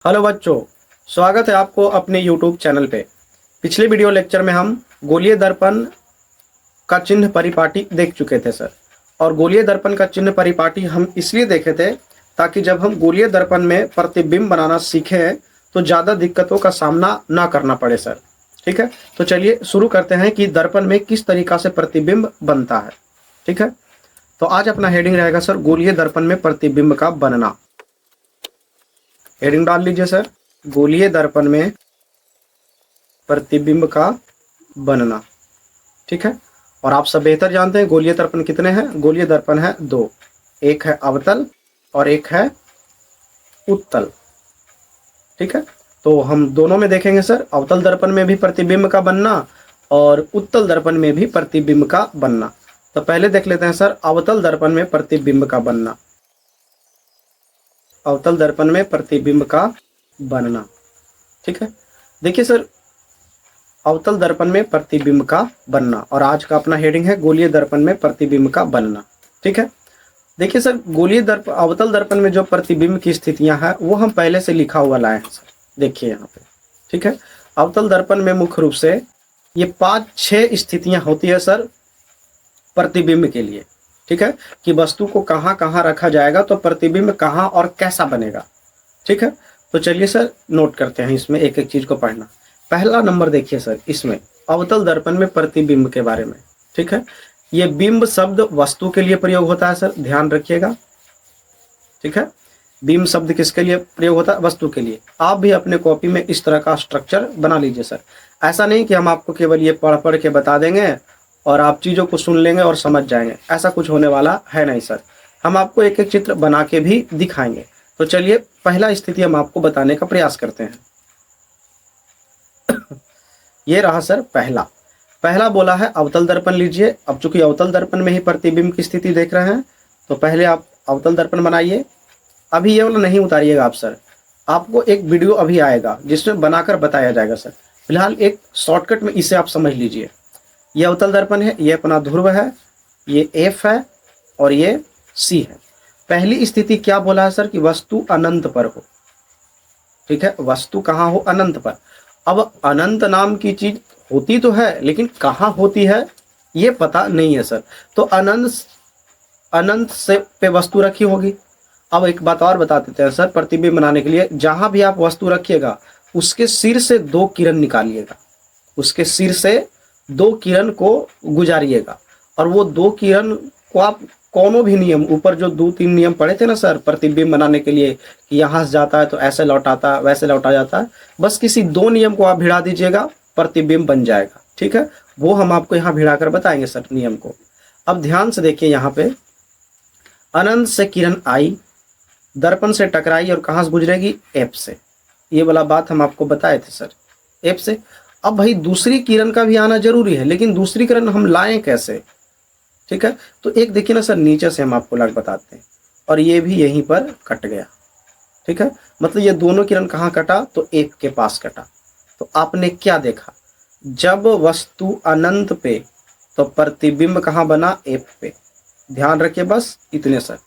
Hello बच्चों, स्वागत है आपको अपने YouTube चैनल पे। पिछले वीडियो लेक्चर में हम गोलीय दर्पण का चिन्ह परिपाटी देख चुके थे सर। और गोलीय दर्पण का चिन्ह परिपाटी हम इसलिए देखे थे ताकि जब हम गोलीय दर्पण में प्रतिबिंब बनाना सीखें तो ज़्यादा दिक्कतों का सामना ना करना पड़े सर। ठीक है, तो चलिए शुरू करते हैं कि दर्पण में किस तरीका से प्रतिबिंब बनता है। ठीक है, तो आज अपना हेडिंग रहेगा सर गोलीय दर्पण में प्रतिबिंब का बनना। हेडिंग डाल लीजिए सर, गोलीय दर्पण में प्रतिबिंब का बनना। ठीक है, और आप सब बेहतर जानते हैं गोलीय दर्पण कितने हैं। गोलीय दर्पण है दो, एक है अवतल और एक है उत्तल। ठीक है, तो हम दोनों में देखेंगे सर, अवतल दर्पण में भी प्रतिबिंब का बनना और उत्तल दर्पण में भी प्रतिबिंब का बनना। तो पहले देख लेते हैं सर अवतल दर्पण में प्रतिबिंब का बनना। अवतल दर्पण में प्रतिबिंब का बनना। ठीक है, देखिए सर अवतल दर्पण में प्रतिबिंब का बनना, और आज का अपना हेडिंग है गोलीय दर्पण में प्रतिबिंब का बनना। ठीक है, देखिए सर गोलीय दर्पण अवतल दर्पण में जो प्रतिबिंब की स्थितियां हैं वो हम पहले से लिखा हुआ लाए हैं सर, देखिए यहाँ पे। ठीक है, अवतल दर्पण में मुख्य रूप से ये 5-6 स्थितियां होती है सर प्रतिबिंब के लिए। ठीक है, कि वस्तु को कहाँ कहाँ रखा जाएगा तो प्रतिबिंब कहाँ और कैसा बनेगा। ठीक है, तो चलिए सर नोट करते हैं इसमें एक एक चीज को पढ़ना। पहला नंबर देखिए सर इसमें अवतल दर्पण में प्रतिबिंब के बारे में। ठीक है, ये बिंब शब्द वस्तु के लिए प्रयोग होता है सर, ध्यान रखिएगा। ठीक है, बिंब शब्द किसके लिए प्रयोग होता है? वस्तु के लिए। आप भी अपने कॉपी में इस तरह का स्ट्रक्चर बना लीजिए सर। ऐसा नहीं कि हम आपको केवल ये पढ़ पढ़ के बता देंगे और आप चीज़ों को सुन लेंगे और समझ जाएंगे, ऐसा कुछ होने वाला है नहीं सर। हम आपको एक एक चित्र बना के भी दिखाएंगे। तो चलिए पहला स्थिति हम आपको बताने का प्रयास करते हैं। ये रहा सर पहला बोला है अवतल दर्पण लीजिए। अब चूंकि अवतल दर्पण में ही प्रतिबिंब की स्थिति देख रहे हैं तो पहले आप अवतल दर्पण बनाइए। अभी ये वाला नहीं उतारिएगा आप सर, आपको एक वीडियो अभी आएगा जिसमें बनाकर बताया जाएगा सर। फिलहाल एक शॉर्टकट में इसे आप समझ लीजिए। ये अवतल दर्पण है, ये अपना ध्रुव है, ये एफ है और ये सी है। पहली स्थिति क्या बोला है सर कि वस्तु अनंत पर हो। ठीक है, वस्तु कहाँ हो? अनंत पर। अब अनंत नाम की चीज होती तो है लेकिन कहाँ होती है ये पता नहीं है सर। तो अनंत से पे वस्तु रखी होगी। अब एक बात और बता देते हैं सर प्रतिबिंब बनाने के लिए, जहां भी आप वस्तु रखिएगा उसके सिर से 2 किरण निकालिएगा, उसके सिर से 2 किरण को गुजारिएगा। और वो 2 किरण को आप कोनो भी नियम, ऊपर जो 2-3 नियम पढ़े थे ना सर प्रतिबिंब बनाने के लिए कि यहाँ से जाता है तो ऐसे लौटाता है, वैसे लौटा जाता है, बस किसी 2 नियम को आप भिड़ा दीजिएगा, प्रतिबिंब बन जाएगा। ठीक है, वो हम आपको यहाँ भिड़ा कर बताएंगे सर नियम को। अब ध्यान से देखिए, यहाँ पे अनंत से किरण आई, दर्पण से टकराई और कहाँ से गुजरेगी? एफ से। ये वाला बात हम आपको बताए थे सर, एफ से। अब भाई दूसरी किरण का भी आना जरूरी है, लेकिन दूसरी किरण हम लाएं कैसे? ठीक है, तो एक देखिए ना सर नीचे से हम आपको लग बताते हैं, और ये भी यहीं पर कट गया। ठीक है, मतलब ये दोनों किरण कहाँ कटा? तो एफ के पास कटा। तो आपने क्या देखा? जब वस्तु अनंत पे तो प्रतिबिंब कहाँ बना? एफ पे। ध्यान रखिए बस इतने सर,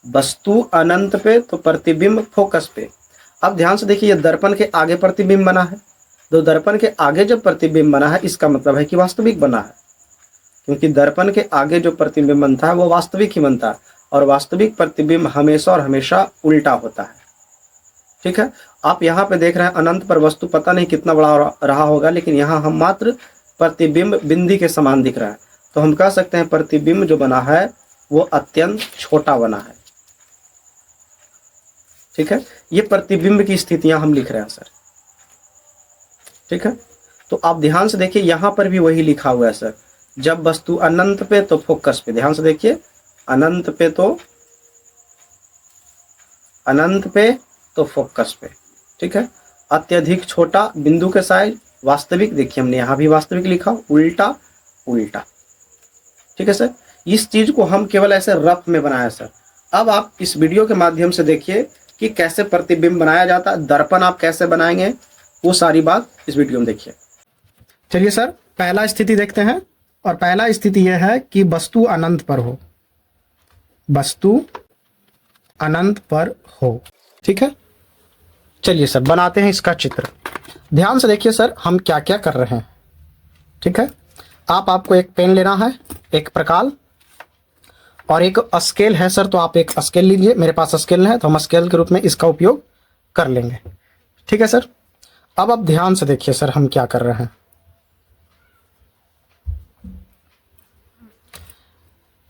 वस्तु अनंत पे तो प्रतिबिंब फोकस पे। अब ध्यान से देखिए, ये दर्पण के आगे प्रतिबिंब बना है, तो दर्पण के आगे जब प्रतिबिंब बना है इसका मतलब है कि वास्तविक बना है, क्योंकि दर्पण के आगे जो प्रतिबिंब बनता है वो वास्तविक ही बनता है, और वास्तविक प्रतिबिंब हमेशा और हमेशा उल्टा होता है। ठीक है, आप यहाँ पे देख रहे हैं अनंत पर वस्तु पता नहीं कितना बड़ा रहा होगा, लेकिन यहाँ हम मात्र प्रतिबिंब बिंदी के समान दिख रहा है, तो हम कह सकते हैं प्रतिबिंब जो बना है वो अत्यंत छोटा बना है। ठीक है, ये प्रतिबिंब की स्थितियां हम लिख रहे हैं सर। ठीक है, तो आप ध्यान से देखिए, यहां पर भी वही लिखा हुआ है सर, जब वस्तु अनंत पे तो फोकस पे। ध्यान से देखिए, अनंत पे तो फोकस पे। ठीक है, अत्यधिक छोटा बिंदु के साइज, वास्तविक, देखिए हमने यहां भी वास्तविक लिखा, उल्टा उल्टा। ठीक है सर, इस चीज को हम केवल ऐसे रफ में बनाया सर। अब आप इस वीडियो के माध्यम से देखिए कि कैसे प्रतिबिंब बनाया जाता है, दर्पण आप कैसे बनाएंगे, वो सारी बात इस वीडियो में देखिए। चलिए सर पहला स्थिति देखते हैं, और पहला स्थिति यह है कि वस्तु अनंत पर हो, वस्तु अनंत पर हो। ठीक है, चलिए सर बनाते हैं इसका चित्र। ध्यान से देखिए सर हम क्या क्या कर रहे हैं। ठीक है, आपको एक पेन लेना है, एक प्रकाल और एक स्केल है सर, तो आप एक स्केल लीजिए। मेरे पास स्केल है तो हम स्केल के रूप में इसका उपयोग कर लेंगे। ठीक है सर, अब आप ध्यान से देखिए सर हम क्या कर रहे हैं।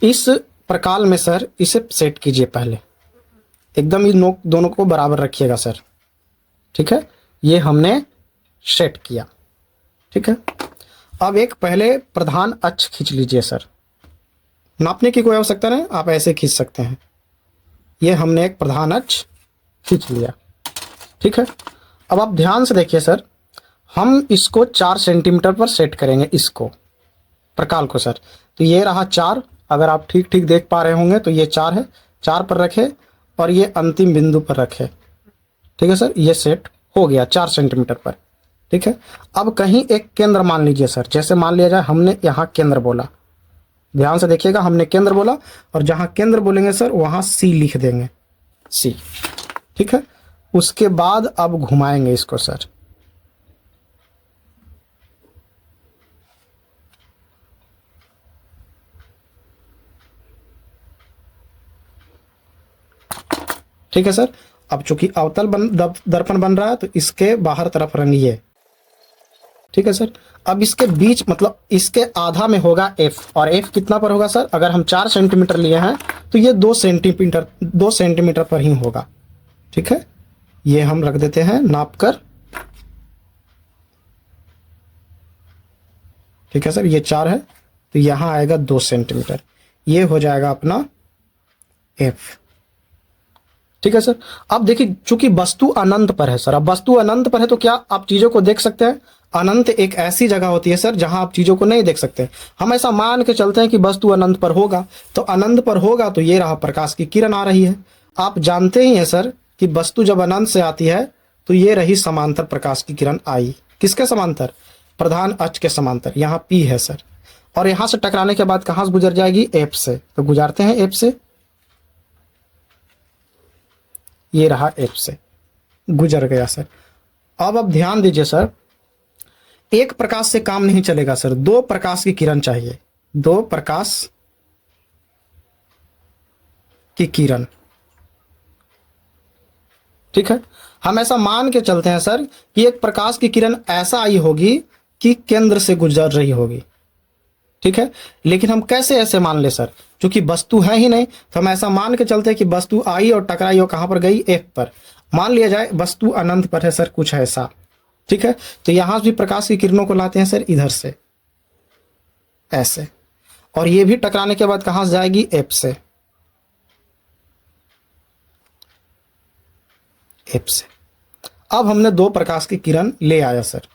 इस प्रकाल में सर इसे सेट कीजिए, पहले एकदम ही नोक दोनों को बराबर रखिएगा सर। ठीक है, ये हमने सेट किया। ठीक है, अब एक पहले प्रधान अक्ष खींच लीजिए सर। नापने की कोई आवश्यकता नहीं, आप ऐसे खींच सकते हैं। ये हमने एक प्रधान अक्ष खींच लिया। ठीक है, अब आप ध्यान से देखिए सर, हम इसको 4 सेंटीमीटर पर सेट करेंगे, इसको प्रकाल को सर। तो ये रहा 4, अगर आप ठीक ठीक देख पा रहे होंगे तो ये 4 है, 4 पर रखे और ये अंतिम बिंदु पर रखे। ठीक है सर, ये सेट हो गया 4 सेंटीमीटर पर। ठीक है, अब कहीं एक केंद्र मान लीजिए सर। जैसे मान लिया जाए हमने यहाँ केंद्र बोला, ध्यान से देखिएगा, हमने केंद्र बोला और जहां केंद्र बोलेंगे सर वहां सी लिख देंगे, सी। ठीक है, उसके बाद अब घुमाएंगे इसको सर। ठीक है सर, अब चूंकि अवतल दर्पण बन रहा है तो इसके बाहर तरफ रंगिए। ठीक है सर, अब इसके बीच मतलब इसके आधा में होगा F, और F कितना पर होगा सर? अगर हम 4 सेंटीमीटर लिए हैं तो ये 2 सेंटीमीटर पर ही होगा। ठीक है, ये हम रख देते हैं नाप कर। ठीक है सर, ये 4 है तो यहां आएगा 2 सेंटीमीटर, ये हो जाएगा अपना F। ठीक है सर, अब देखिए चूंकि वस्तु अनंत पर है सर, अब वस्तु अनंत पर है तो क्या आप चीजों को देख सकते हैं? अनंत एक ऐसी जगह होती है सर जहां आप चीजों को नहीं देख सकते। हम ऐसा मान के चलते हैं कि वस्तु अनंत पर होगा, तो अनंत पर होगा तो ये रहा प्रकाश की किरण आ रही है। आप जानते ही हैं सर कि वस्तु जब अनंत से आती है तो ये रही समांतर प्रकाश की किरण आई। किसके समांतर? प्रधान अक्ष के समांतर। यहाँ P है सर, और यहां से टकराने के बाद कहां से गुजर जाएगी? F से। तो गुजारते हैं F से, ये रहा F से, गुजर गया सर। अब ध्यान दीजिए सर, एक प्रकाश से काम नहीं चलेगा सर, 2 प्रकाश की किरण चाहिए, 2 प्रकाश की किरण। ठीक है, हम ऐसा मान के चलते हैं सर कि एक प्रकाश की किरण ऐसा आई होगी कि केंद्र से गुजर रही होगी। ठीक है, लेकिन हम कैसे ऐसे मान ले सर? क्योंकि वस्तु है ही नहीं, तो हम ऐसा मान के चलते हैं कि वस्तु आई और टकराई और कहां पर गई? F पर। मान लिया जाए वस्तु अनंत पर है सर, कुछ ऐसा। ठीक है, तो यहां भी प्रकाश की किरणों को लाते हैं सर इधर से, ऐसे, और ये भी टकराने के बाद कहां से जाएगी? F से, F से। अब हमने 2 प्रकाश की किरण ले आया सर,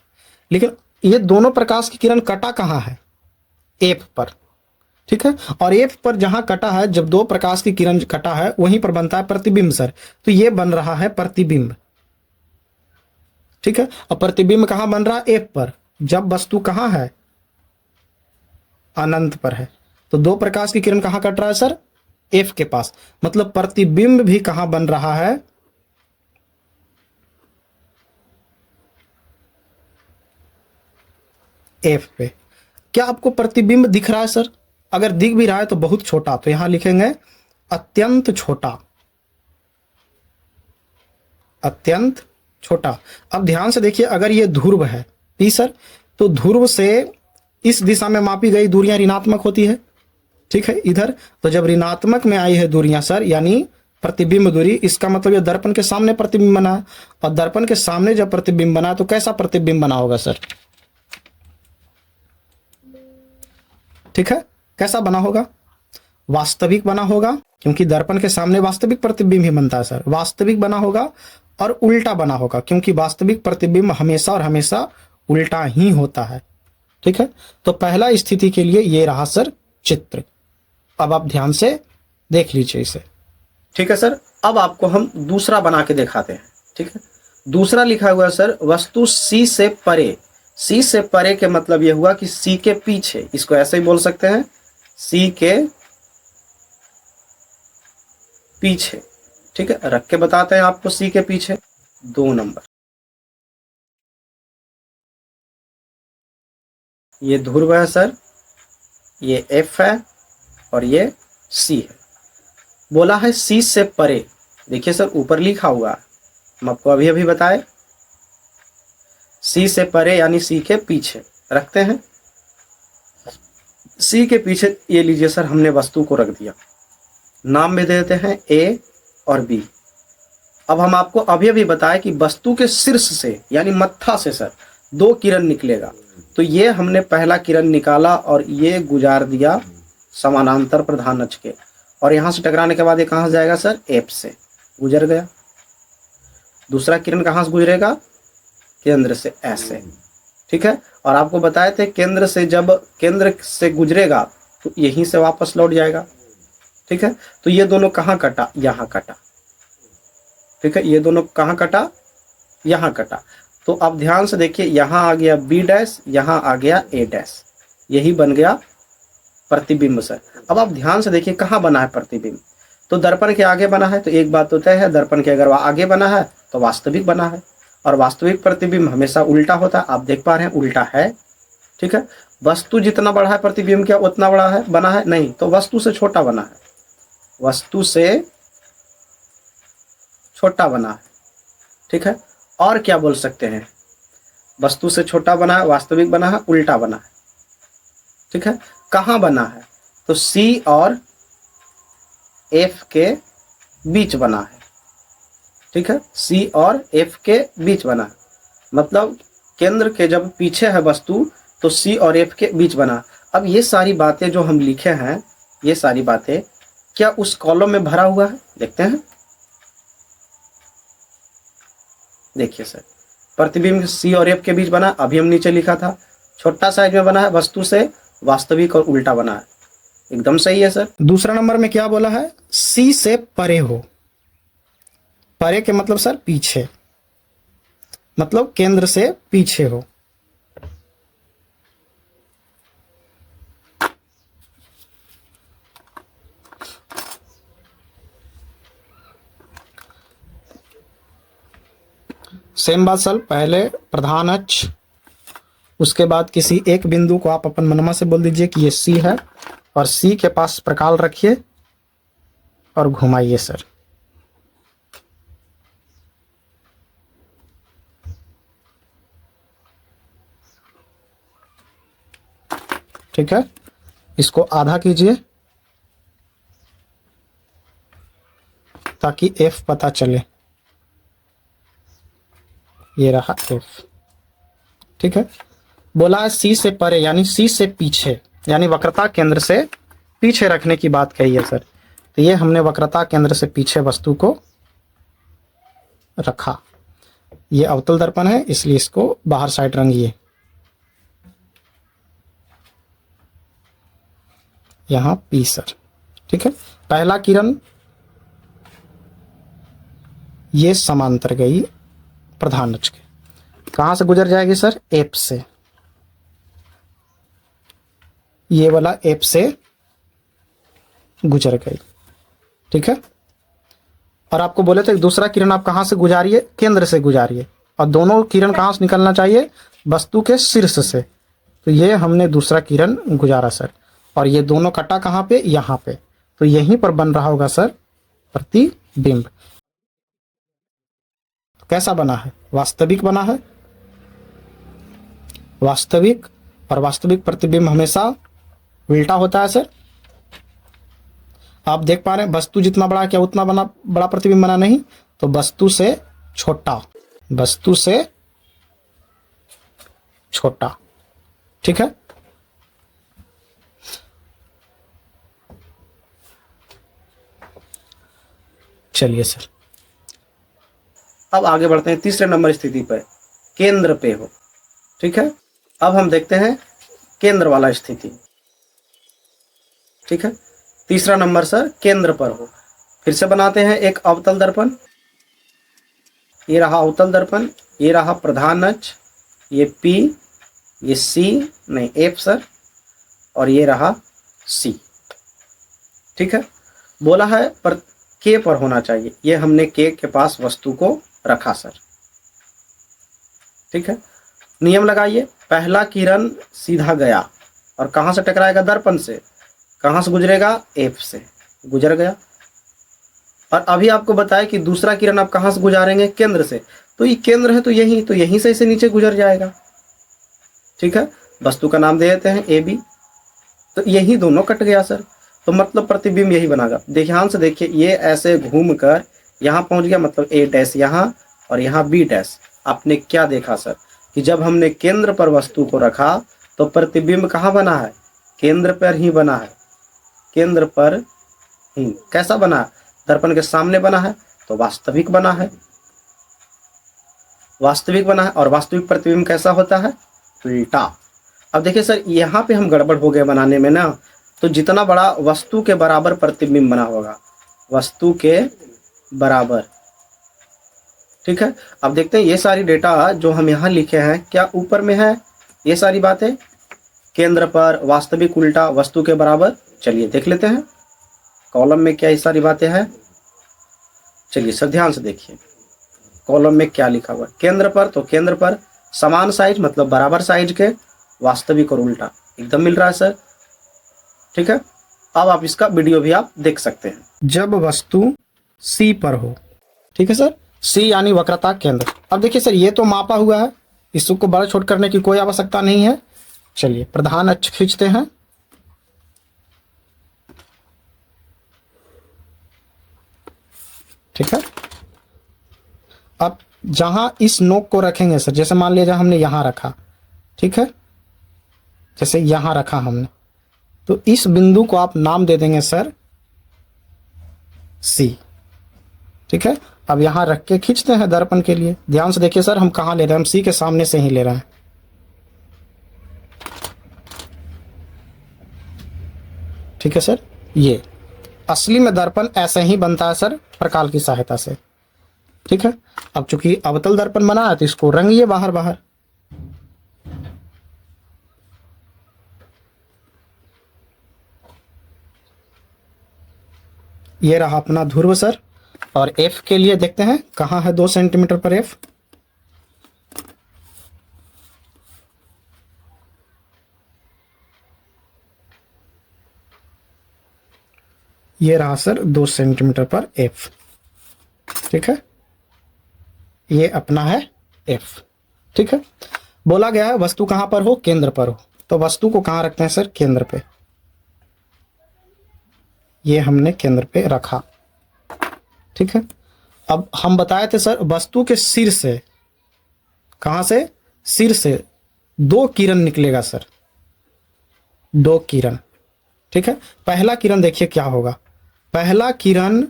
लेकिन ये दोनों प्रकाश की किरण कटा कहां है? F पर। ठीक है, और F पर जहां कटा है, जब 2 प्रकाश की किरण कटा है वहीं पर बनता है प्रतिबिंब सर। तो ये बन रहा है प्रतिबिंब। ठीक है, और प्रतिबिंब कहां बन रहा है? F पर, जब वस्तु कहां है? अनंत पर है। तो 2 प्रकाश की किरण कहां कट रहा है सर? F के पास। मतलब प्रतिबिंब भी कहां बन रहा है? F पे। क्या आपको प्रतिबिंब दिख रहा है सर? अगर दिख भी रहा है तो बहुत छोटा, तो यहां लिखेंगे अत्यंत छोटा, अत्यंत छोटा। अब ध्यान से देखिए, अगर ये ध्रुव है P सर, तो ध्रुव से इस दिशा में मापी गई दूरियां ऋणात्मक होती है। ठीक है, इधर तो जब ऋणात्मक में आई है दूरियां सर, यानी प्रतिबिंब दूरी, इसका मतलब ये दर्पण के सामने प्रतिबिंब बना है, और दर्पण के सामने जब प्रतिबिंब बना तो कैसा प्रतिबिंब बना होगा सर? ठीक है, कैसा बना होगा? वास्तविक बना होगा, क्योंकि दर्पण के सामने वास्तविक प्रतिबिंब ही बनता है सर। वास्तविक बना होगा और उल्टा बना होगा, क्योंकि वास्तविक प्रतिबिंब हमेशा और हमेशा उल्टा ही होता है। ठीक है, तो पहला स्थिति के लिए ये रहा सर चित्र। अब आप ध्यान से देख लीजिए इसे। ठीक है सर, अब आपको हम दूसरा बना के दिखाते हैं। ठीक है, दूसरा लिखा हुआ है सर, वस्तु C से परे। C से परे के मतलब यह हुआ कि C के पीछे, इसको ऐसे ही बोल सकते हैं, C के पीछे। ठीक है, रख के बताते हैं आपको C के पीछे। 2 नंबर। ये ध्रुव है सर, ये F है और ये C है। बोला है C से परे, देखिए सर ऊपर लिखा हुआ है, हम आपको अभी अभी बताए, C से परे यानी C के पीछे रखते हैं। C के पीछे ये लीजिए सर, हमने वस्तु को रख दिया, नाम भी दे देते हैं A और B। अब हम आपको अभी अभी बताए कि वस्तु के शीर्ष से यानी मत्था से सर 2 किरण निकलेगा, तो ये हमने पहला किरण निकाला और ये गुजार दिया समानांतर प्रधान अक्ष के, और यहाँ से टकराने के बाद ये कहाँ से जाएगा सर, F से गुजर गया। दूसरा किरण कहाँ से गुजरेगा, केंद्र से ऐसे, ठीक है। और आपको बताए थे केंद्र से, जब केंद्र से गुजरेगा तो यहीं से वापस लौट जाएगा, ठीक है। तो ये दोनों कहाँ कटा, यहाँ कटा, ठीक है। ये दोनों कहाँ कटा, यहाँ कटा। तो अब ध्यान से देखिए, यहाँ आ गया B डैश, यहाँ आ गया A डैश, यही बन गया प्रतिबिंब सर। अब आप ध्यान से देखिए कहाँ बना है प्रतिबिंब, तो दर्पण के आगे बना है, तो एक बात तो तय है, दर्पण के अगर आगे बना है तो वास्तविक बना है, और वास्तविक प्रतिबिंब हमेशा उल्टा होता है, आप देख पा रहे हैं उल्टा है, ठीक है। वस्तु जितना बड़ा है प्रतिबिंब क्या उतना बड़ा है बना है, नहीं, तो वस्तु से छोटा बना है, वस्तु से छोटा बना है, ठीक है। और क्या बोल सकते हैं, वस्तु से छोटा बना है, वास्तविक बना है, उल्टा बना है, ठीक है। कहाँ बना है, तो C और F के बीच बना है, ठीक है। C और F के बीच बना है, मतलब केंद्र के जब पीछे है वस्तु तो C और F के बीच बना। अब ये सारी बातें जो हम लिखे हैं, ये सारी बातें क्या उस कॉलम में भरा हुआ है, देखते हैं। देखिए सर, प्रतिबिंब C और F के बीच बना, अभी हम नीचे लिखा था, छोटा साइज में बना है, वस्तु से वास्तविक और उल्टा बना है, एकदम सही है सर। दूसरा नंबर में क्या बोला है, C से परे हो, परे के मतलब सर पीछे, मतलब केंद्र से पीछे हो। सेम बात सर, पहले प्रधान अक्ष, उसके बाद किसी एक बिंदु को आप अपन मनमा से बोल दीजिए कि ये C है, और C के पास प्रकाल रखिए और घुमाइए सर, ठीक है। इसको आधा कीजिए ताकि F पता चले, ये रहा F, ठीक है। बोला है C से परे यानी C से पीछे, यानी वक्रता केंद्र से पीछे रखने की बात कही है सर। तो ये हमने वक्रता केंद्र से पीछे वस्तु को रखा, ये अवतल दर्पण है इसलिए इसको बाहर साइड रंगिए, यहाँ P सर, ठीक है। पहला किरण ये समांतर गई प्रधान अक्ष के, कहां से गुजर जाएगी सर, F से, ये वाला F से गुजर गई, ठीक है। और आपको बोले थे दूसरा किरण आप कहां से गुजारिए, केंद्र से गुजारिए, और दोनों किरण कहां से निकलना चाहिए, वस्तु के शीर्ष से। तो ये हमने दूसरा किरण गुजारा सर, और ये दोनों कटा कहां पे, यहां पे, तो यहीं पर बन रहा होगा सर प्रतिबिंब। कैसा बना है, वास्तविक बना है, वास्तविक, और वास्तविक प्रतिबिंब हमेशा उल्टा होता है सर। आप देख पा रहे हैं वस्तु जितना बड़ा क्या उतना बड़ा प्रतिबिंब बना, नहीं, तो वस्तु से छोटा, वस्तु से छोटा, ठीक है। चलिए सर, अब आगे बढ़ते हैं तीसरे नंबर स्थिति पर, केंद्र पे हो, ठीक है। अब हम देखते हैं केंद्र वाला स्थिति, ठीक है। तीसरा नंबर सर केंद्र पर हो, फिर से बनाते हैं एक अवतल दर्पण, ये रहा अवतल दर्पण, ये रहा प्रधान अक्ष, ये P, ये C नहीं F सर, और ये रहा C, ठीक है। बोला है पर K पर होना चाहिए, ये हमने K के पास वस्तु को रखा सर, ठीक है, नियम लगाइए। पहला किरण सीधा गया और कहाँ से टकराएगा? दर्पण से। कहाँ से गुजरेगा? एफ से गुजर गया। और अभी आपको बताया कि दूसरा किरण आप कहाँ से गुजारेंगे? केंद्र से। तो ये केंद्र है तो यहीं से इसे नीचे गुजर जाएगा। ठीक है, वस्तु का नाम दे देते हैं ए बी। तो यही दोनों कट गया सर, तो मतलब प्रतिबिंब यही बनेगा। ध्यान से देखिए, ये ऐसे घूमकर यहाँ पहुँच गया, मतलब ए डैश यहाँ और यहाँ बी डैश। आपने क्या देखा सर कि जब हमने केंद्र पर वस्तु को रखा तो प्रतिबिंब कहाँ बना है? केंद्र पर ही बना है। केंद्र पर ही कैसा बना? दर्पण के सामने बना है, तो वास्तविक बना है। वास्तविक बना है। और वास्तविक प्रतिबिंब कैसा होता है? उल्टा। अब देखिए सर, यहाँ पे हम गड़बड़ हो गए बनाने में ना, तो जितना बड़ा वस्तु के बराबर प्रतिबिंब बना होगा, वस्तु के बराबर। ठीक है, अब देखते हैं ये सारी डेटा जो हम यहाँ लिखे हैं क्या ऊपर में है? ये सारी बातें केंद्र पर, वास्तविक, उल्टा, वस्तु के बराबर। चलिए देख लेते हैं कॉलम में क्या ये सारी बातें हैं। चलिए सर ध्यान से देखिए कॉलम में क्या लिखा हुआ है। केंद्र पर, तो केंद्र पर समान साइज मतलब बराबर साइज के, वास्तविक और उल्टा एकदम मिल रहा है सर। ठीक है, अब आप इसका वीडियो भी आप देख सकते हैं। जब वस्तु सी पर हो, ठीक है सर, सी यानी वक्रता केंद्र। अब देखिए सर, ये तो मापा हुआ है, इसको बड़ा छोट करने की कोई आवश्यकता नहीं है। चलिए प्रधान अक्ष खींचते हैं। ठीक है, अब जहां इस नोक को रखेंगे सर, जैसे मान लीजिए हमने यहां रखा, ठीक है, जैसे यहां रखा हमने, तो इस बिंदु को आप नाम दे देंगे सर सी। ठीक है, अब यहां रख के खींचते हैं दर्पण के लिए। ध्यान से देखिए सर, हम कहां ले रहे हैं? हम सी के सामने से ही ले रहे हैं। ठीक है सर, ये असली में दर्पण ऐसे ही बनता है सर, प्रकाल की सहायता से। ठीक है, अब चूंकि अवतल दर्पण बना है तो इसको रंगिए बाहर बाहर। ये रहा अपना ध्रुव सर। और एफ के लिए देखते हैं कहाँ है 2 सेंटीमीटर पर एफ। ये रहा सर 2 सेंटीमीटर पर एफ। ठीक है, ये अपना है एफ। ठीक है, बोला गया है वस्तु कहां पर हो? केंद्र पर हो। तो वस्तु को कहां रखते हैं सर? केंद्र पे। ये हमने केंद्र पे रखा। ठीक है, अब हम बताए थे सर वस्तु के सिर से, कहां से? सिर से 2 किरण निकलेगा सर, 2 किरण। ठीक है, पहला किरण देखिए क्या होगा। पहला किरण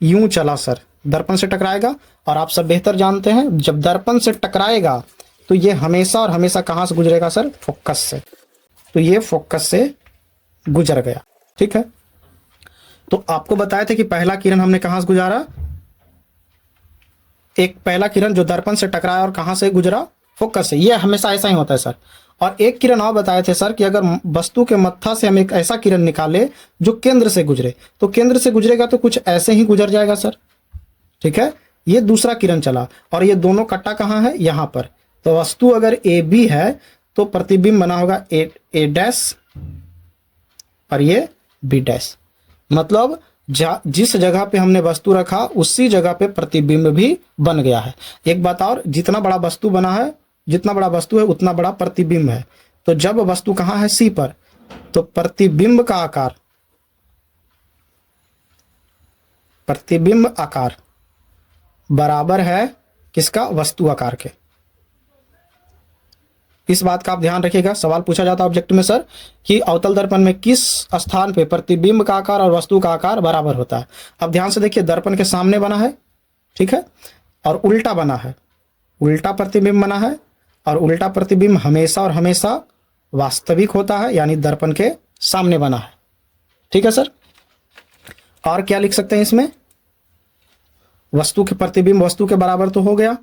यूं चला सर, दर्पण से टकराएगा। और आप सब बेहतर जानते हैं जब दर्पण से टकराएगा तो ये हमेशा और हमेशा कहां से गुजरेगा सर? फोकस से। तो ये फोकस से गुजर गया। ठीक है, तो आपको बताया था कि पहला किरण हमने कहां से गुजारा? एक पहला किरण जो दर्पण से टकराया और कहां से गुजरा? फोकस से। ये हमेशा ऐसा ही होता है सर। और एक किरण और बताए थे सर कि अगर वस्तु के मत्था से हम एक ऐसा किरण निकाले जो केंद्र से गुजरे, तो केंद्र से गुजरेगा तो कुछ ऐसे ही गुजर जाएगा सर। ठीक है, ये दूसरा किरण चला और ये दोनों कट्टा कहाँ है? यहाँ पर। तो वस्तु अगर ए बी है तो प्रतिबिंब बना होगा ए डैश और ये बी डैश। मतलब जिस जगह पे हमने वस्तु रखा उसी जगह पे प्रतिबिंब भी बन गया है। एक बात और, जितना बड़ा वस्तु बना है, जितना बड़ा वस्तु है उतना बड़ा प्रतिबिंब है। तो जब वस्तु कहाँ है? सी पर, तो प्रतिबिंब का आकार, प्रतिबिंब आकार बराबर है किसका? वस्तु आकार के। इस बात का आप ध्यान रखिएगा। सवाल पूछा जाता है ऑब्जेक्ट में सर कि अवतल दर्पण में किस स्थान पे प्रतिबिंब का आकार और वस्तु का आकार बराबर होता है। अब ध्यान से देखिए, दर्पण के सामने बना है, ठीक है, और उल्टा बना है, उल्टा प्रतिबिंब बना है। और उल्टा प्रतिबिंब हमेशा और हमेशा वास्तविक होता है, यानी दर्पण के सामने बना है। ठीक है सर, और क्या लिख सकते हैं इसमें? वस्तु के प्रतिबिंब वस्तु के बराबर तो हो गया।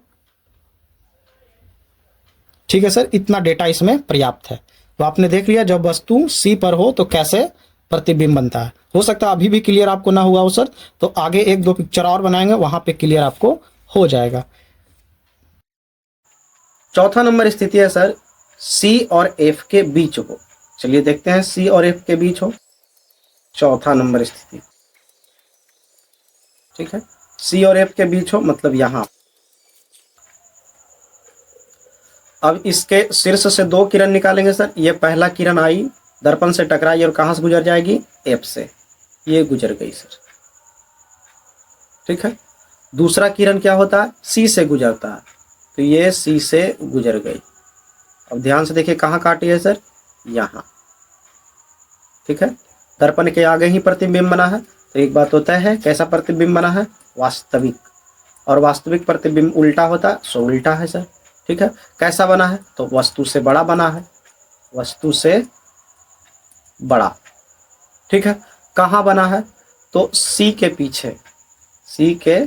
ठीक है सर, इतना डेटा इसमें पर्याप्त है। तो आपने देख लिया जब वस्तु सी पर हो तो कैसे प्रतिबिंब बनता है। हो सकता है अभी भी क्लियर आपको ना हुआ हो सर, तो आगे 1-2 पिक्चर और बनाएंगे, वहां पे क्लियर आपको हो जाएगा। चौथा नंबर स्थिति है सर सी और एफ के बीच हो। चलिए देखते हैं सी और एफ के बीच हो, चौथा नंबर स्थिति। ठीक है, सी और एफ के बीच हो मतलब यहां। अब इसके शीर्ष से दो किरण निकालेंगे सर। ये पहला किरण आई, दर्पण से टकराई और कहां से गुजर जाएगी, एफ से, ये गुजर गई सर। ठीक है, दूसरा किरण क्या होता है, सी से गुजरता है, तो ये सी से गुजर गई। अब ध्यान से देखिए कहाँ काटी है सर, यहाँ। ठीक है, दर्पण के आगे ही प्रतिबिंब बना है, तो एक बात होता है कैसा प्रतिबिंब बना है, वास्तविक। और वास्तविक प्रतिबिंब उल्टा होता है, सो उल्टा है सर। ठीक है, कैसा बना है, तो वस्तु से बड़ा बना है, वस्तु से बड़ा। ठीक है, कहाँ बना है, तो सी के पीछे, सी के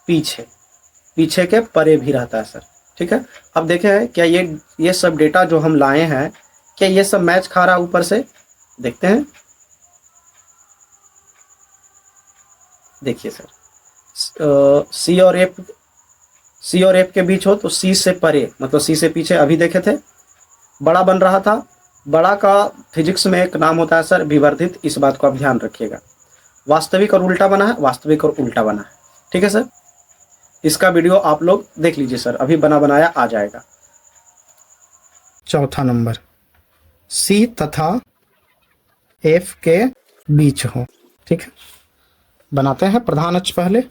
पीछे, पीछे के परे भी रहता है सर। ठीक है, अब देखें क्या ये सब डेटा जो हम लाए हैं, क्या ये सब मैच खा रहा है ऊपर से, देखते हैं। देखिए सर सी और एफ के बीच हो तो सी से परे मतलब सी से पीछे, अभी देखे थे बड़ा बन रहा था। बड़ा का फिजिक्स में एक नाम होता है सर विवर्धित, इस बात को आप ध्यान रखिएगा। वास्तविक और उल्टा बना है, वास्तविक और उल्टा बना है। ठीक है सर, इसका वीडियो आप लोग देख लीजिए सर, अभी बना बनाया आ जाएगा। चौथा नंबर सी तथा एफ के बीच हो। ठीक है, बनाते हैं प्रधान अक्ष पहले।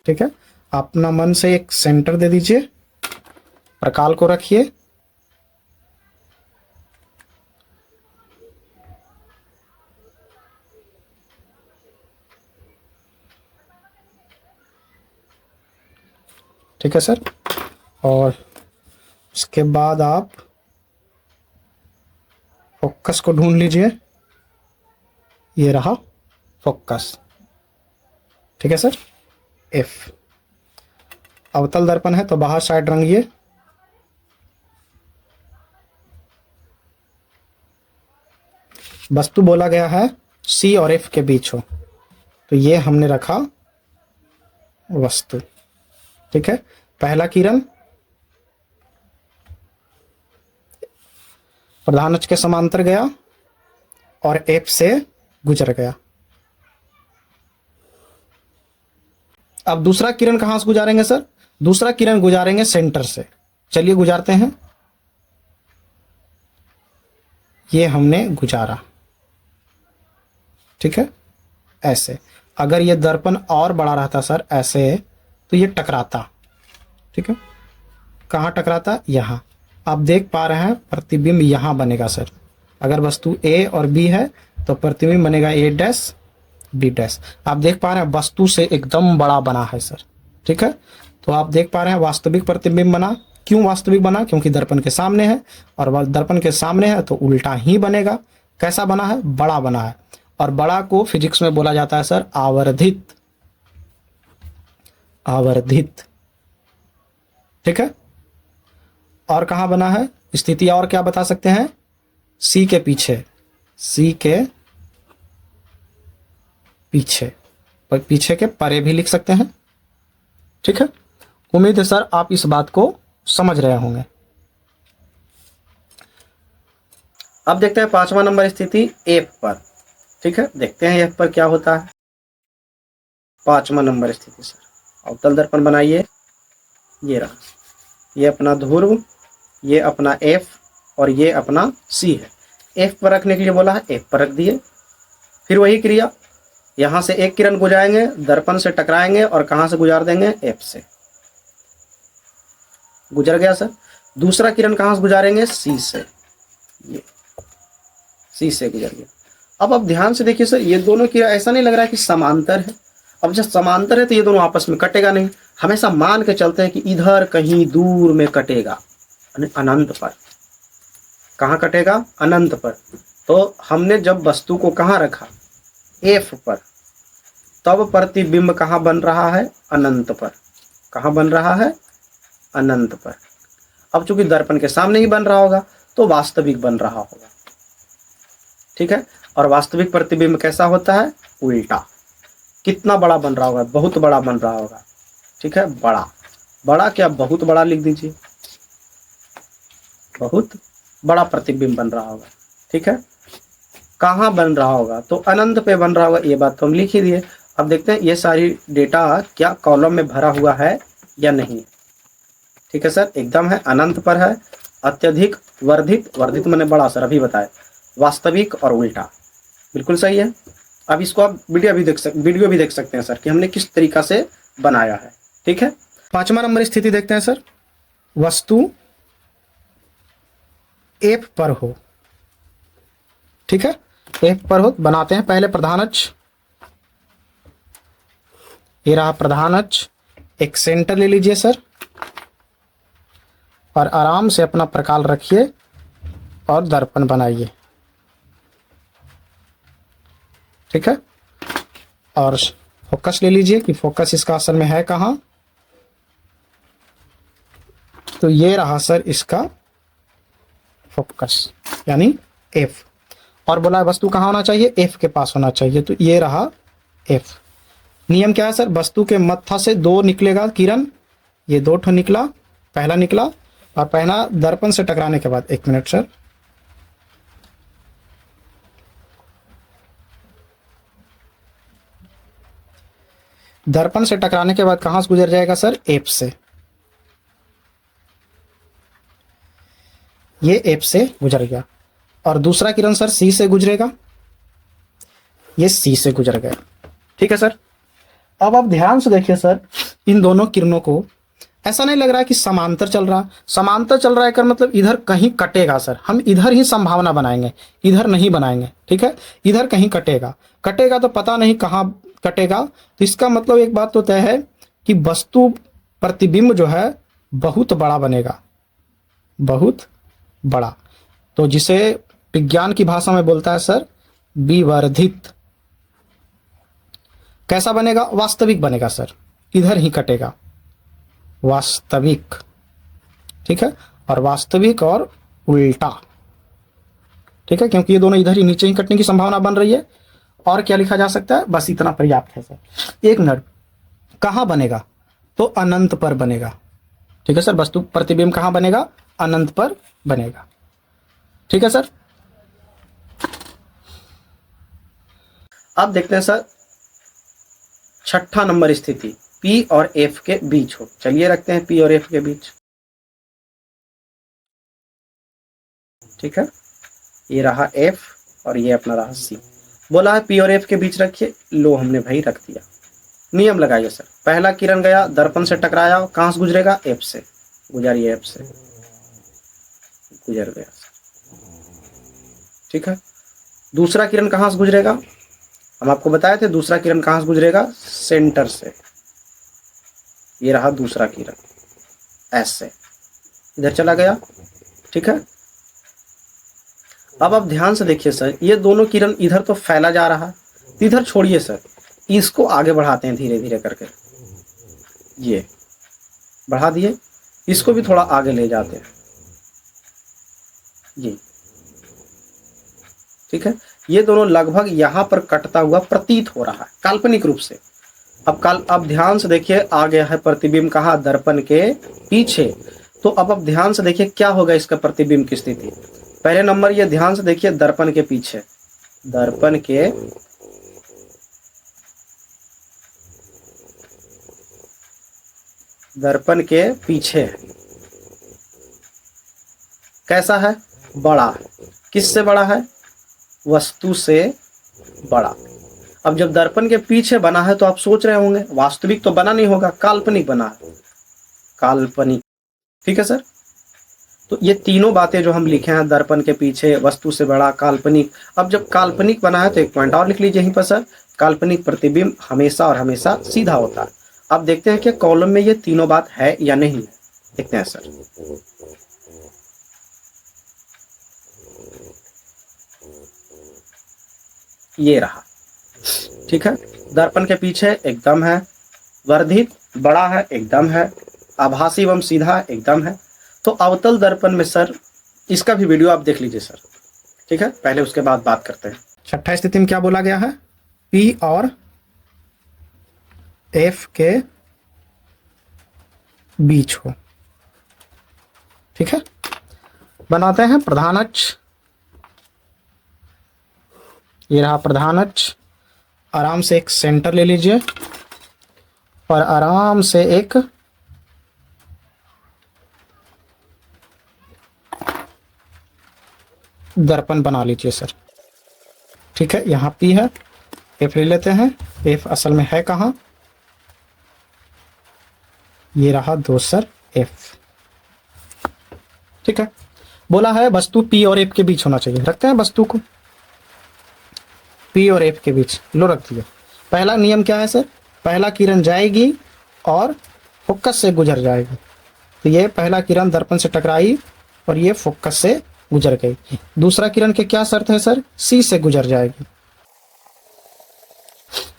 ठीक है, अपना मन से एक सेंटर दे दीजिए, प्रकाल को रखिए। ठीक है सर, और उसके बाद आप फोकस को ढूंढ लीजिए, ये रहा फोकस। ठीक है सर, एफ। अवतल दर्पण है तो बाहर साइड रंगिए। वस्तु बोला गया है सी और एफ के बीच हो, तो ये हमने रखा वस्तु। ठीक है, पहला किरण प्रधान अक्ष के समांतर गया और एफ से गुजर गया। अब दूसरा किरण कहां से गुजारेंगे सर, दूसरा किरण गुजारेंगे सेंटर से। चलिए गुजारते हैं, ये हमने गुजारा। ठीक है, ऐसे अगर ये दर्पण और बड़ा रहता सर ऐसे, तो ये टकराता। ठीक है, कहाँ टकराता, यहाँ। आप देख पा रहे हैं प्रतिबिंब यहाँ बनेगा सर। अगर वस्तु ए और बी है तो प्रतिबिंब बनेगा ए डैश बी डैश। आप देख पा रहे हैं वस्तु से एकदम बड़ा बना है सर। ठीक है, तो आप देख पा रहे हैं वास्तविक प्रतिबिंब बना। क्यों वास्तविक बना, क्योंकि दर्पण के सामने है, और दर्पण के सामने है तो उल्टा ही बनेगा। कैसा बना है, बड़ा बना है। और बड़ा को फिजिक्स में बोला जाता है सर आवर्धित, आवर्धित। ठीक है, और कहां बना है, स्थिति और क्या बता सकते हैं, सी के पीछे, सी के पीछे, पर पीछे के परे भी लिख सकते हैं। ठीक है, उम्मीद है सर आप इस बात को समझ रहे होंगे। अब देखते हैं पांचवा नंबर स्थिति एफ पर। ठीक है, देखते हैं एफ पर क्या होता है। पांचवा नंबर स्थिति सर, अवतल दर्पण बनाइए। ये रहा, ये अपना ध्रुव, ये अपना एफ और ये अपना सी है। एफ पर रखने के लिए बोला है, एफ पर रख दिए। फिर वही क्रिया, यहां से एक किरण गुजारेंगे, दर्पण से टकराएंगे और कहां से गुजार देंगे, एफ से। गुजर गया सर। दूसरा किरण कहां से गुजारेंगे, सी से, ये सी से गुजर गया। अब ध्यान से देखिए सर, ये दोनों किरण ऐसा नहीं लग रहा है कि समांतर है। अब जब समांतर है तो ये दोनों आपस में कटेगा नहीं, हमेशा मान के चलते हैं कि इधर कहीं दूर में कटेगा, अनंत पर। कहाँ कटेगा, अनंत पर। तो हमने जब वस्तु को कहाँ रखा, एफ पर, तब प्रतिबिंब कहाँ बन रहा है, अनंत पर। कहाँ बन रहा है, अनंत पर। अब चूंकि दर्पण के सामने ही बन रहा होगा तो वास्तविक बन रहा होगा। ठीक है, और वास्तविक प्रतिबिंब कैसा होता है, उल्टा। कितना बड़ा बन रहा होगा, बहुत बड़ा बन रहा होगा। ठीक है, बड़ा। बड़ा क्या, बहुत बड़ा लिख दीजिए, बहुत बड़ा प्रतिबिंब बन रहा होगा। ठीक है, कहाँ बन रहा होगा, तो अनंत पे बन रहा होगा, ये बात तो हम लिख ही दिए। अब देखते हैं ये सारी डेटा क्या कॉलम में भरा हुआ है या नहीं। ठीक है सर, एकदम है, अनंत पर है, अत्यधिक, वर्धित, वर्धित मैंने बड़ा सर अभी बताया, वास्तविक और उल्टा, बिल्कुल सही है। अब इसको आप वीडियो भी देख सकते हैं सर कि हमने किस तरीका से बनाया है। ठीक है, 5वां नंबर स्थिति देखते हैं सर, वस्तु एफ पर हो। ठीक है, एफ पर हो, बनाते हैं पहले प्रधान अक्ष, ये रहा प्रधान अक्ष, एक सेंटर ले लीजिए सर और आराम से अपना प्रकाल रखिए और दर्पण बनाइए। ठीक है, और फोकस ले लीजिए कि फोकस इसका असल में है कहाँ, तो ये रहा सर इसका फोकस यानी एफ, और बोला वस्तु कहाँ होना चाहिए, एफ के पास होना चाहिए, तो ये रहा एफ। नियम क्या है सर, वस्तु के मत्था से दो निकलेगा किरण, ये दो ठो निकला, पहला निकला, और पहला दर्पण से टकराने के बाद, एक मिनट सर, दर्पण से टकराने के बाद कहां से गुजर जाएगा सर, एफ से, ये एफ से गुजर गया, और दूसरा किरण सर सी से गुजरेगा, ये सी से गुजर गया। ठीक है सर, अब आप ध्यान से देखिए सर, इन दोनों किरणों को ऐसा नहीं लग रहा है कि समांतर चल रहा, समांतर चल रहा है कर मतलब इधर कहीं कटेगा सर, हम इधर ही संभावना बनाएंगे, इधर नहीं बनाएंगे। ठीक है, इधर कहीं कटेगा, कटेगा तो पता नहीं कहाँ कटेगा, तो इसका मतलब एक बात तो तय है कि वस्तु प्रतिबिंब जो है बहुत बड़ा बनेगा, बहुत बड़ा, तो जिसे विज्ञान की भाषा में बोलता है सर विवर्धित। कैसा बनेगा, वास्तविक बनेगा सर, इधर ही कटेगा, वास्तविक। ठीक है, और वास्तविक और उल्टा। ठीक है, क्योंकि ये दोनों इधर ही नीचे ही कटने की संभावना बन रही है। और क्या लिखा जा सकता है, बस इतना पर्याप्त है सर। एक मिनट, कहां बनेगा, तो अनंत पर बनेगा। ठीक है सर, वस्तु प्रतिबिंब कहां बनेगा, अनंत पर बनेगा। ठीक है सर, अब देखते हैं सर 6ठा नंबर स्थिति, पी और एफ के बीच हो। चलिए रखते हैं पी और एफ के बीच। ठीक है, ये रहा एफ और ये अपना रहा सी, बोला है पी और एफ के बीच रखिए, लो हमने भाई रख दिया। नियम लगाइए सर, पहला किरण गया दर्पण से टकराया, कहां से गुजरेगा, एफ से, गुजरिए एफ से, गुजर गया। ठीक है, दूसरा किरण कहां से गुजरेगा, हम आपको बताए थे दूसरा किरण कहां से गुजरेगा, सेंटर से, ये रहा दूसरा किरण, एस से इधर चला गया। ठीक है, अब आप ध्यान से देखिए सर, ये दोनों किरण इधर तो फैला जा रहा है, इधर छोड़िए सर, इसको आगे बढ़ाते हैं धीरे धीरे करके, ये बढ़ा दिए, इसको भी थोड़ा आगे ले जाते हैं, ये। ठीक है, ये दोनों लगभग यहां पर कटता हुआ प्रतीत हो रहा है काल्पनिक रूप से। अब ध्यान से देखिए, आ गया है प्रतिबिंब कहाँ, दर्पण के पीछे। तो अब ध्यान से देखिए क्या होगा इसका प्रतिबिंब की स्थिति। पहले नंबर ये ध्यान से देखिए, दर्पण के पीछे, दर्पण के पीछे कैसा है, बड़ा है। किससे बड़ा है, वस्तु से बड़ा। अब जब दर्पण के पीछे बना है तो आप सोच रहे होंगे वास्तविक तो बना नहीं होगा, काल्पनिक बना है, काल्पनिक। ठीक है सर, तो ये तीनों बातें जो हम लिखे हैं, दर्पण के पीछे, वस्तु से बड़ा, काल्पनिक। अब जब काल्पनिक बना है तो एक पॉइंट और लिख लीजिए यहीं पर सर, काल्पनिक प्रतिबिंब हमेशा और हमेशा सीधा होता है। अब देखते हैं कि कॉलम में ये तीनों बात है या नहीं है, देखते हैं सर। ये रहा। ठीक है, दर्पण के पीछे एकदम है, वर्धित बड़ा है एकदम है, आभासी एवं सीधा एकदम है। तो अवतल दर्पण में सर इसका भी वीडियो आप देख लीजिए सर। ठीक है, पहले उसके बाद बात करते हैं। छठा स्थिति में क्या बोला गया है, पी और एफ के बीच हो। ठीक है, बनाते हैं प्रधान अक्ष। ये रहा प्रधान अक्ष। आराम से एक सेंटर ले लीजिए और आराम से एक दर्पण बना लीजिए सर। ठीक है, यहाँ पी है, एफ ले लेते हैं। एफ असल में है कहाँ? ये रहा दोस्त सर एफ। ठीक है, बोला है वस्तु पी और एफ के बीच होना चाहिए। रखते हैं वस्तु को पी और एफ के बीच, लो रख दिया। पहला नियम क्या है सर? पहला किरण जाएगी और फोकस से गुजर जाएगी। तो ये पहला किरण दर्पण से टकराई और ये फोकस से गुजर गई। दूसरा किरण के क्या शर्त है सर? सी से गुजर जाएगी,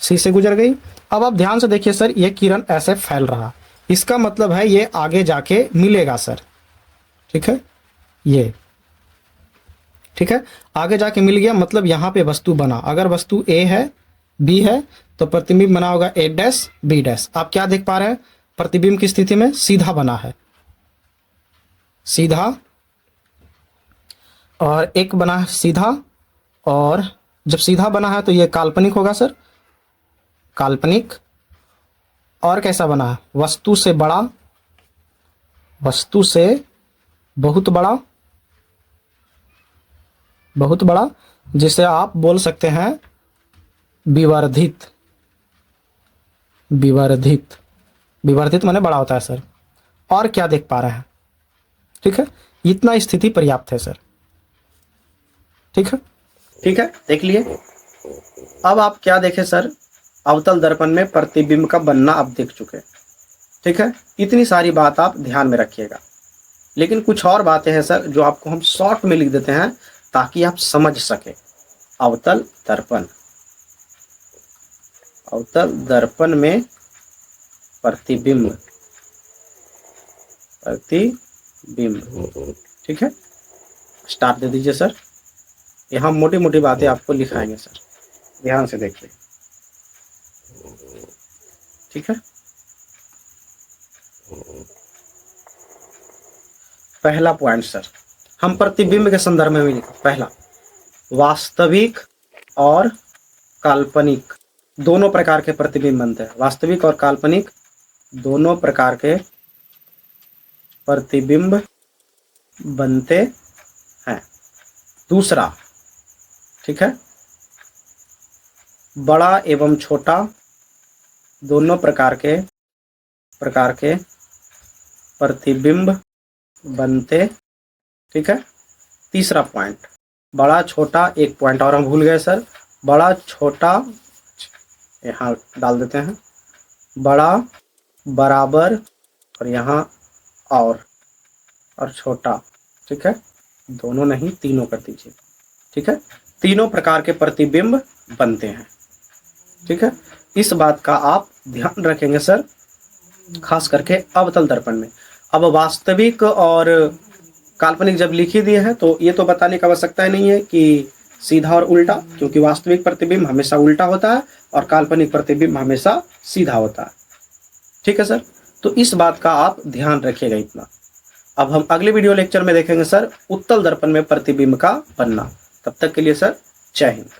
सी से गुजर गई। अब आप ध्यान से देखिए सर, ये किरण ऐसे फैल रहा, इसका मतलब है ये आगे जाके मिलेगा सर। ठीक है, ये ठीक है, आगे जाके मिल गया, मतलब यहाँ पे वस्तु बना। अगर वस्तु ए है, बी है, तो प्रतिबिंब बना होगा ए डैश बी डैश। आप क्या देख पा रहे हैं? प्रतिबिंब की स्थिति में सीधा बना है, सीधा, और एक बना है सीधा। और जब सीधा बना है तो ये काल्पनिक होगा सर, काल्पनिक। और कैसा बना है? वस्तु से बड़ा, वस्तु से बहुत बड़ा, बहुत बड़ा, जिसे आप बोल सकते हैं विवर्धित। विवर्धित, विवर्धित माने बड़ा होता है सर। और क्या देख पा रहे हैं? ठीक है, इतना स्थिति पर्याप्त है सर। ठीक है, ठीक है, देख लिए। अब आप क्या देखें सर? अवतल दर्पण में प्रतिबिंब का बनना आप देख चुके। ठीक है, इतनी सारी बात आप ध्यान में रखिएगा। लेकिन कुछ और बातें हैं सर जो आपको हम शॉर्ट में लिख देते हैं ताकि आप समझ सके। अवतल दर्पण, अवतल दर्पण में प्रतिबिंब, प्रतिबिंब। ठीक है, स्टार्ट दे दीजिए सर। यहाँ मोटी मोटी बातें आपको लिखाएंगे सर, ध्यान से देखिए। ठीक है, पहला पॉइंट सर, हम प्रतिबिंब के संदर्भ में भी लिखा। पहला, वास्तविक और काल्पनिक दोनों प्रकार के प्रतिबिंब बनते हैं। वास्तविक और काल्पनिक दोनों प्रकार के प्रतिबिंब बनते हैं। दूसरा, ठीक है, बड़ा एवं छोटा दोनों प्रकार के प्रतिबिंब बनते। ठीक है, तीसरा पॉइंट, बड़ा छोटा, एक पॉइंट और हम भूल गए सर, बड़ा छोटा यहाँ डाल देते हैं, बड़ा बराबर और यहाँ और छोटा। ठीक है, दोनों नहीं, तीनों कर दीजिए। ठीक है, तीनों प्रकार के प्रतिबिंब बनते हैं। ठीक है, इस बात का आप ध्यान रखेंगे सर, खास करके अवतल दर्पण में। अब वास्तविक और काल्पनिक जब लिख ही दिए हैं तो ये तो बताने की आवश्यकता नहीं है कि सीधा और उल्टा, क्योंकि वास्तविक प्रतिबिंब हमेशा उल्टा होता है और काल्पनिक प्रतिबिंब हमेशा सीधा होता है। ठीक है सर, तो इस बात का आप ध्यान रखिएगा इतना। अब हम अगले वीडियो लेक्चर में देखेंगे सर उत्तल दर्पण में प्रतिबिंब का बनना। तब तक के लिए सर जय हिंद।